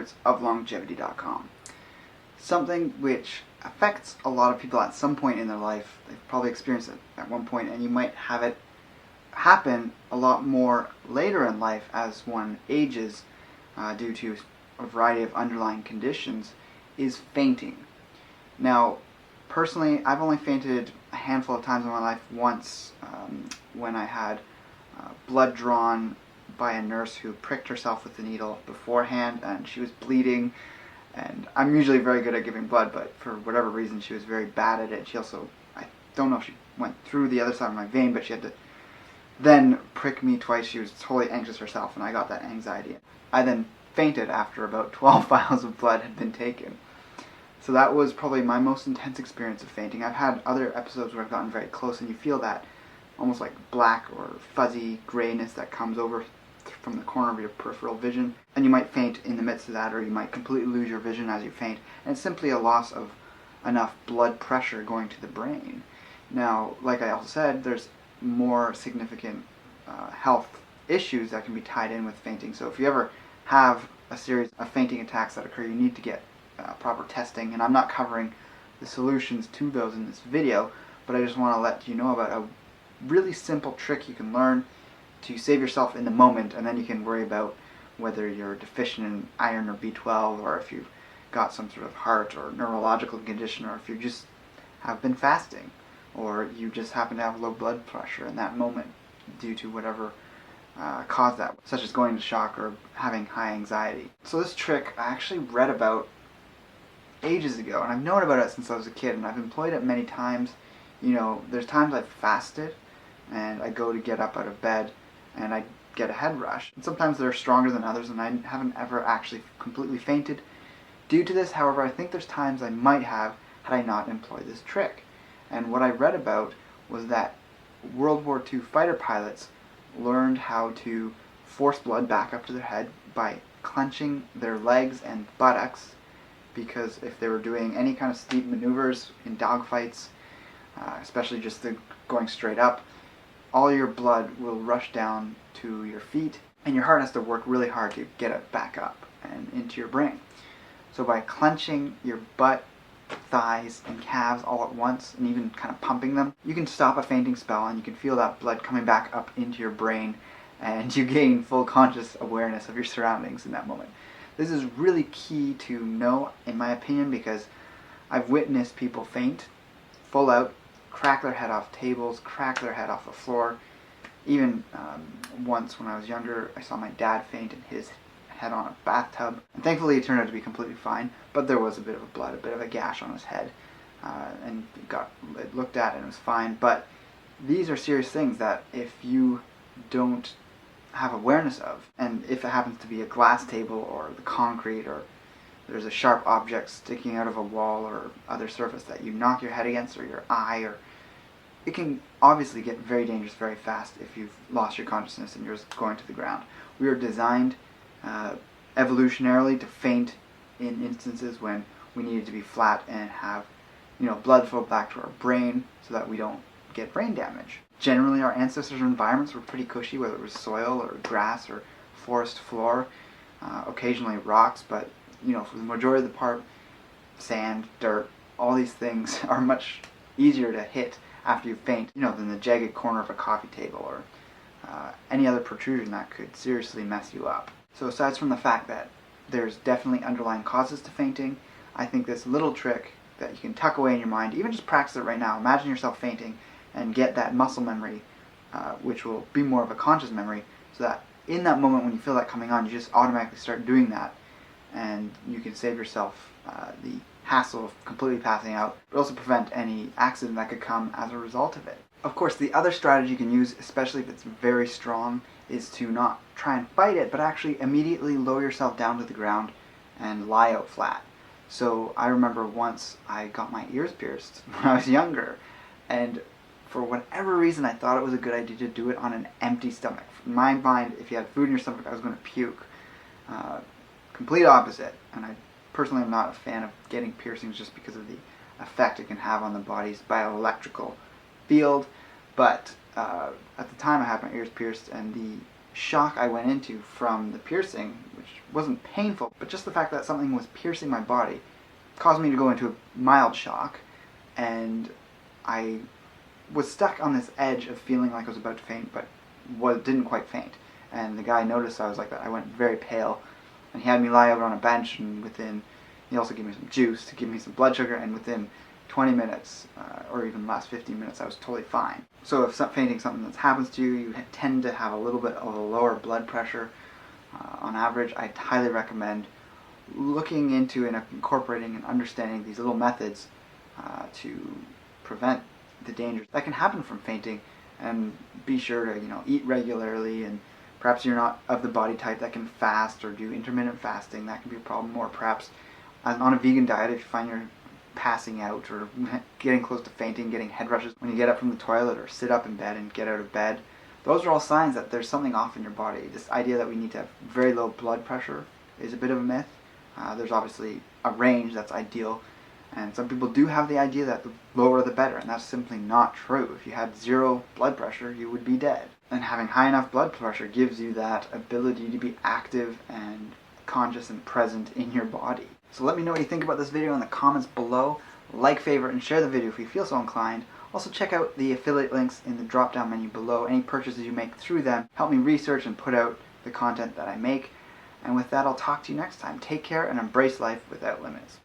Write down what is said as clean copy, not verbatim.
words of longevity.com. Something which affects a lot of people at some point in their life. They've probably experienced it at one point, and you might have it happen a lot more later in life as one ages due to a variety of underlying conditions, is fainting. Now, personally, I've only fainted a handful of times in my life. Once when I had blood drawn by a nurse who pricked herself with the needle beforehand, and she was bleeding. And I'm usually very good at giving blood, but for whatever reason she was very bad at it. She also, I don't know if she went through the other side of my vein, but she had to then prick me twice. She was totally anxious herself, and I got that anxiety. I then fainted after about 12 vials of blood had been taken. So that was probably my most intense experience of fainting. I've had other episodes where I've gotten very close, and you feel that almost like black or fuzzy grayness that comes over from the corner of your peripheral vision, and you might faint in the midst of that, or you might completely lose your vision as you faint, and it's simply a loss of enough blood pressure going to the brain. Now, like I also said, there's more significant health issues that can be tied in with fainting. So if you ever have a series of fainting attacks that occur, you need to get proper testing, and I'm not covering the solutions to those in this video, but I just want to let you know about a really simple trick you can learn to save yourself in the moment, and then you can worry about whether you're deficient in iron or B12, or if you've got some sort of heart or neurological condition, or if you just have been fasting, or you just happen to have low blood pressure in that moment due to whatever caused that, such as going into shock or having high anxiety. So this trick I actually read about ages ago, and I've known about it since I was a kid, and I've employed it many times. You know, there's times I've fasted, and I go to get up out of bed, and I get a head rush. And sometimes they're stronger than others, and I haven't ever actually completely fainted due to this. However, I think there's times I might have had I not employed this trick. And what I read about was that World War II fighter pilots learned how to force blood back up to their head by clenching their legs and buttocks, because if they were doing any kind of steep maneuvers in dogfights, especially just going straight up, all your blood will rush down to your feet, and your heart has to work really hard to get it back up and into your brain. So by clenching your butt, thighs, and calves all at once, and even kind of pumping them, you can stop a fainting spell, and you can feel that blood coming back up into your brain, and you gain full conscious awareness of your surroundings in that moment. This is really key to know, in my opinion, because I've witnessed people faint full out, crack their head off tables, crack their head off the floor. Even once when I was younger, I saw my dad faint and hit his head on a bathtub. And thankfully it turned out to be completely fine, but there was a bit of blood, a bit of a gash on his head. And it looked at and it was fine. But these are serious things that if you don't have awareness of, and if it happens to be a glass table or the concrete, or there's a sharp object sticking out of a wall or other surface that you knock your head against, or your eye, or it can obviously get very dangerous very fast if you've lost your consciousness and you're just going to the ground. We are designed evolutionarily to faint in instances when we needed to be flat and have, blood flow back to our brain so that we don't get brain damage. Generally, our ancestors' environments were pretty cushy, whether it was soil or grass or forest floor, occasionally rocks, but for the majority of the part, sand, dirt, all these things are much easier to hit after you faint, than the jagged corner of a coffee table or any other protrusion that could seriously mess you up. So aside from the fact that there's definitely underlying causes to fainting, I think this little trick that you can tuck away in your mind, even just practice it right now. Imagine yourself fainting and get that muscle memory, which will be more of a conscious memory, so that in that moment when you feel that coming on, you just automatically start doing that, and you can save yourself the hassle of completely passing out, but also prevent any accident that could come as a result of it. Of course, the other strategy you can use, especially if it's very strong, is to not try and fight it, but actually immediately lower yourself down to the ground and lie out flat. So I remember once I got my ears pierced when I was younger, and for whatever reason I thought it was a good idea to do it on an empty stomach. In my mind, if you had food in your stomach, I was going to puke. Complete opposite, and I personally am not a fan of getting piercings just because of the effect it can have on the body's bioelectrical field, but at the time I had my ears pierced, and the shock I went into from the piercing, which wasn't painful, but just the fact that something was piercing my body caused me to go into a mild shock, and I was stuck on this edge of feeling like I was about to faint, but didn't quite faint. And the guy noticed I was like that. I went very pale, and he had me lie out on a bench, and he also gave me some juice to give me some blood sugar, and within 20 minutes, or even the last 15 minutes, I was totally fine. So if fainting is something that happens to you, you tend to have a little bit of a lower blood pressure on average. I highly recommend looking into and incorporating and understanding these little methods to prevent the dangers that can happen from fainting, and be sure to eat regularly, and perhaps you're not of the body type that can fast or do intermittent fasting. That can be a problem. Or perhaps on a vegan diet, if you find you're passing out or getting close to fainting, getting head rushes when you get up from the toilet or sit up in bed and get out of bed, those are all signs that there's something off in your body. This idea that we need to have very low blood pressure is a bit of a myth. There's obviously a range that's ideal, and some people do have the idea that the lower the better, and that's simply not true. If you had zero blood pressure, you would be dead. And having high enough blood pressure gives you that ability to be active and conscious and present in your body. So let me know what you think about this video in the comments below. Like, favorite, and share the video if you feel so inclined. Also check out the affiliate links in the drop down menu below. Any purchases you make through them help me research and put out the content that I make. And with that, I'll talk to you next time. Take care and embrace life without limits.